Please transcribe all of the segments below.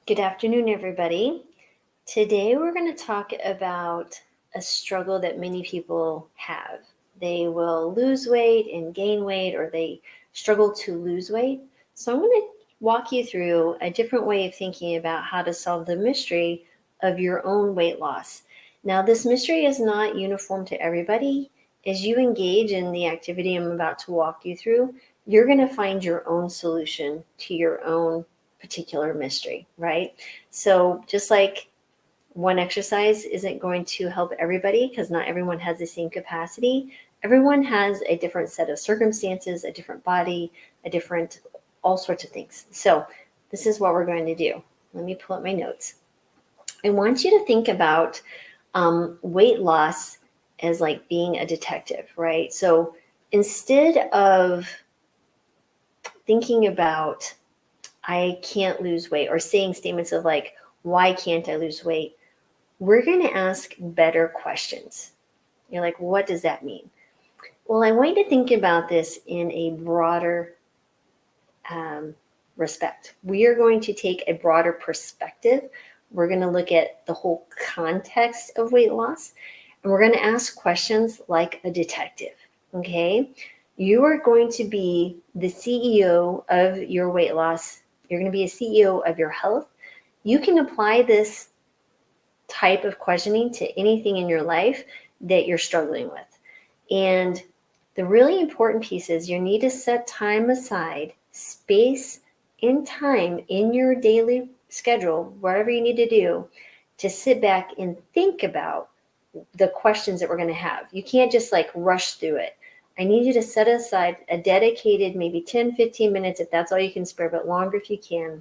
Good afternoon, everybody. Today we're going to talk about a struggle that many people have. They will lose weight and gain weight, or they struggle to lose weight. So I'm going to walk you through a different way of thinking about how to solve the mystery of your own weight loss. Now, this mystery is not uniform to everybody. As you engage in the activity I'm about to walk you through, you're going to find your own solution to your own particular mystery, right? So just like one exercise isn't going to help everybody because not everyone has the same capacity. Everyone has a different set of circumstances, a different body, a different, all sorts of things. So this is what we're going to do. Let me pull up my notes. I want you to think about weight loss as like being a detective, right? So instead of thinking about I can't lose weight or saying statements of like, why can't I lose weight? We're going to ask better questions. You're like, what does that mean? Well, I want you to think about this in a broader respect. We are going to take a broader perspective. We're going to look at the whole context of weight loss, and we're going to ask questions like a detective. Okay? You are going to be the CEO of your weight loss. You're going to be a CEO of your health. You can apply this type of questioning to anything in your life that you're struggling with. And the really important piece is you need to set time aside, space and time in your daily schedule, whatever you need to do, to sit back and think about the questions that we're going to have. You can't just like rush through it. I need you to set aside a dedicated maybe 10, 15 minutes if that's all you can spare, but longer if you can,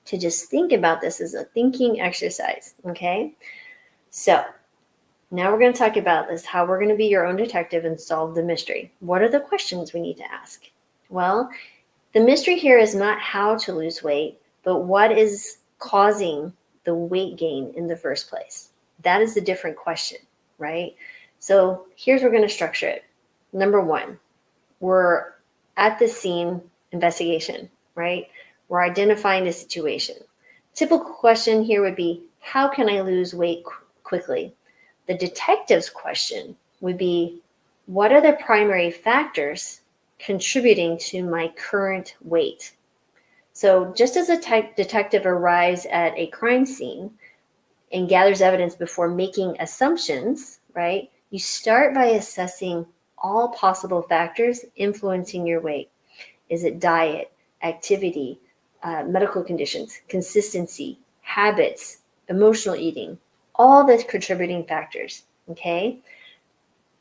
to just think about this as a thinking exercise, okay? So now we're going to talk about this, how we're going to be your own detective and solve the mystery. What are the questions we need to ask? Well, the mystery here is not how to lose weight, but what is causing the weight gain in the first place. That is a different question, right? So here's where we're going to structure it. Number one, we're at the scene investigation, right? We're identifying the situation. Typical question here would be, how can I lose weight quickly? The detective's question would be, what are the primary factors contributing to my current weight? So just as a detective arrives at a crime scene and gathers evidence before making assumptions, right? You start by assessing all possible factors influencing your weight. Is it diet, activity, medical conditions, consistency, habits, emotional eating, all the contributing factors, okay?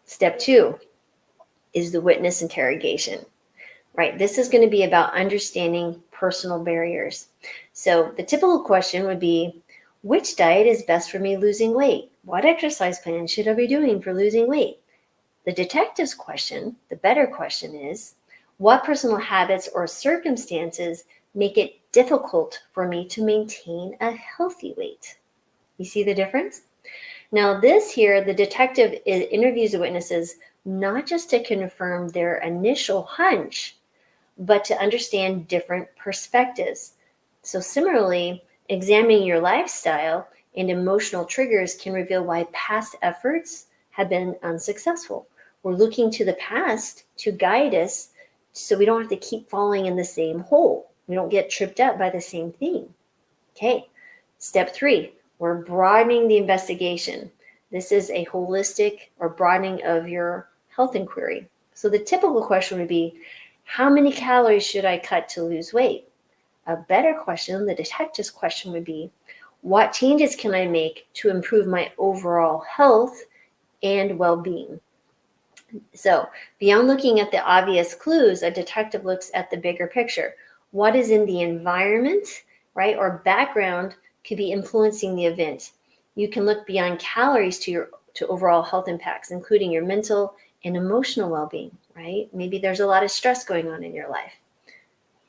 Step two is the witness interrogation, right? This is going to be about understanding personal barriers. So the typical question would be, which diet is best for me losing weight? What exercise plan should I be doing for losing weight? The detective's question, the better question is, what personal habits or circumstances make it difficult for me to maintain a healthy weight? You see the difference? Now this here, the detective interviews the witnesses not just to confirm their initial hunch, but to understand different perspectives. So similarly, examining your lifestyle and emotional triggers can reveal why past efforts have been unsuccessful. We're looking to the past to guide us so we don't have to keep falling in the same hole. We don't get tripped up by the same thing. Okay, step three, we're broadening the investigation. This is a holistic or broadening of your health inquiry. So the typical question would be, how many calories should I cut to lose weight? A better question, the detective's question would be, what changes can I make to improve my overall health and well-being? So beyond looking at the obvious clues, a detective looks at the bigger picture. What is in the environment, right, or background could be influencing the event. You can look beyond calories to overall health impacts, including your mental and emotional well-being, right? Maybe there's a lot of stress going on in your life.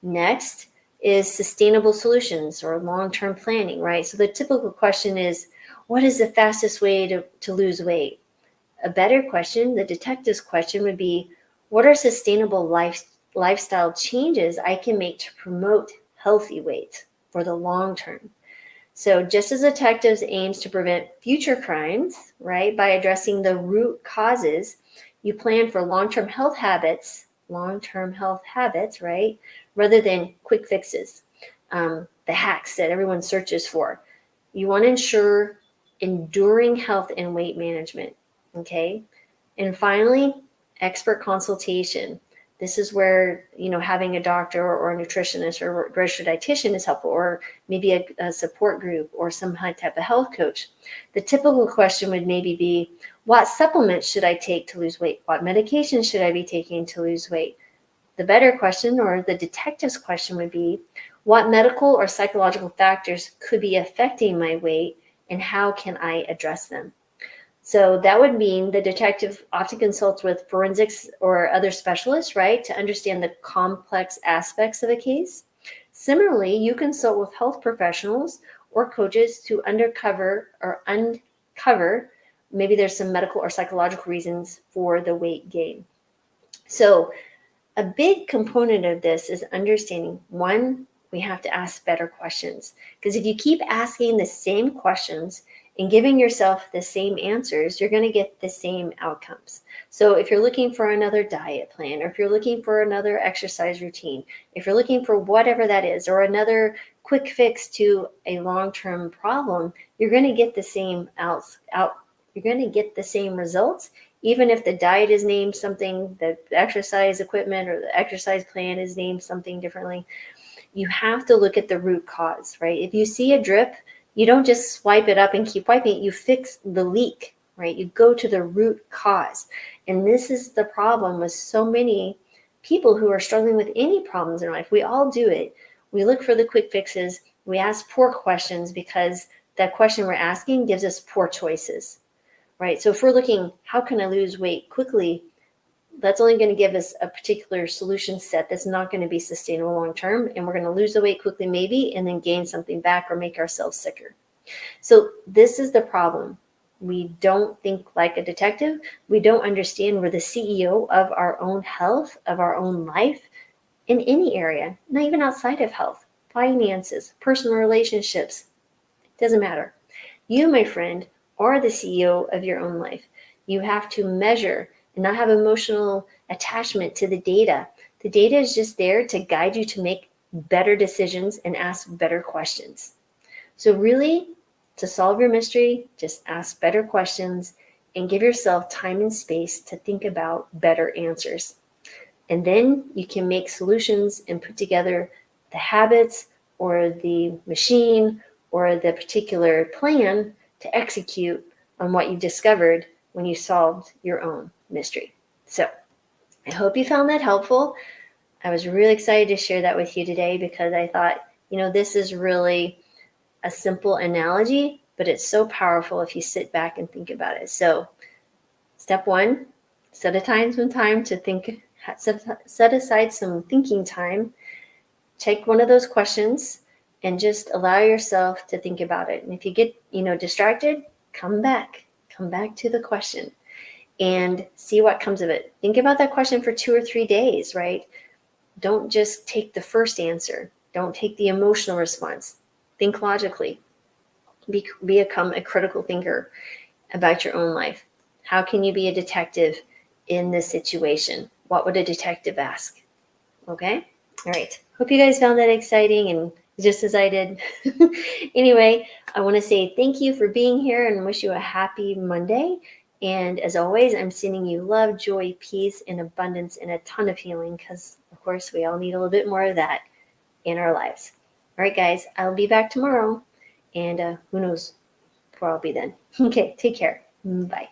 Next is sustainable solutions or long-term planning, right? So the typical question is, what is the fastest way to lose weight? A better question, the detective's question would be, what are sustainable lifestyle changes I can make to promote healthy weight for the long term? So just as detectives aims to prevent future crimes, right, by addressing the root causes, you plan for long-term health habits, right, rather than quick fixes, the hacks that everyone searches for. You want to ensure enduring health and weight management, okay? And finally, expert consultation. This is where, having a doctor or a nutritionist or a registered dietitian is helpful, or maybe a support group or some type of health coach. The typical question would maybe be, what supplements should I take to lose weight? What medications should I be taking to lose weight? The better question, or the detective's question, would be, what medical or psychological factors could be affecting my weight, and how can I address them? So that would mean the detective often consults with forensics or other specialists, right, to understand the complex aspects of a case. Similarly, you consult with health professionals or coaches to uncover maybe there's some medical or psychological reasons for the weight gain. So a big component of this is understanding, one, we have to ask better questions. Because if you keep asking the same questions and giving yourself the same answers, you're going to get the same outcomes. So if you're looking for another diet plan, or if you're looking for another exercise routine, if you're looking for whatever that is, or another quick fix to a long-term problem, you're going to get the same you're going to get the same results, even if the diet is named something, the exercise equipment or the exercise plan is named something differently. You have to look at the root cause, right? If you see a drip, you don't just swipe it up and keep wiping it. You fix the leak, right? You go to the root cause. And this is the problem with so many people who are struggling with any problems in life. We all do it. We look for the quick fixes. We ask poor questions because that question we're asking gives us poor choices, right? So if we're looking, how can I lose weight quickly? That's only going to give us a particular solution set that's not going to be sustainable long term. And we're going to lose the weight quickly, maybe, and then gain something back or make ourselves sicker. So this is the problem. We don't think like a detective. We don't understand we're the CEO of our own health, of our own life, in any area, not even outside of health, finances, personal relationships. Doesn't matter. You, my friend, are the CEO of your own life. You have to measure and not have emotional attachment to the data. The data is just there to guide you to make better decisions and ask better questions. So really, to solve your mystery, just ask better questions and give yourself time and space to think about better answers. And then you can make solutions and put together the habits or the machine or the particular plan to execute on what you discovered when you solved your own mystery. So I hope you found that helpful. I was really excited to share that with you today because I thought, this is really a simple analogy, but it's so powerful if you sit back and think about it. So step one, set aside some time to think, set aside some thinking time, take one of those questions and just allow yourself to think about it. And if you get, distracted, come back to the question and see what comes of it. Think about that question for 2 or 3 days, right? Don't just take the first answer. Don't take the emotional response. Think logically. Become a critical thinker about your own life. How can you be a detective in this situation? What would a detective ask? Okay? All right. Hope you guys found that exciting and just as I did. Anyway, I want to say thank you for being here and wish you a happy Monday. And as always, I'm sending you love, joy, peace, and abundance and a ton of healing because, of course, we all need a little bit more of that in our lives. All right, guys, I'll be back tomorrow. And who knows where I'll be then. Okay, take care. Bye.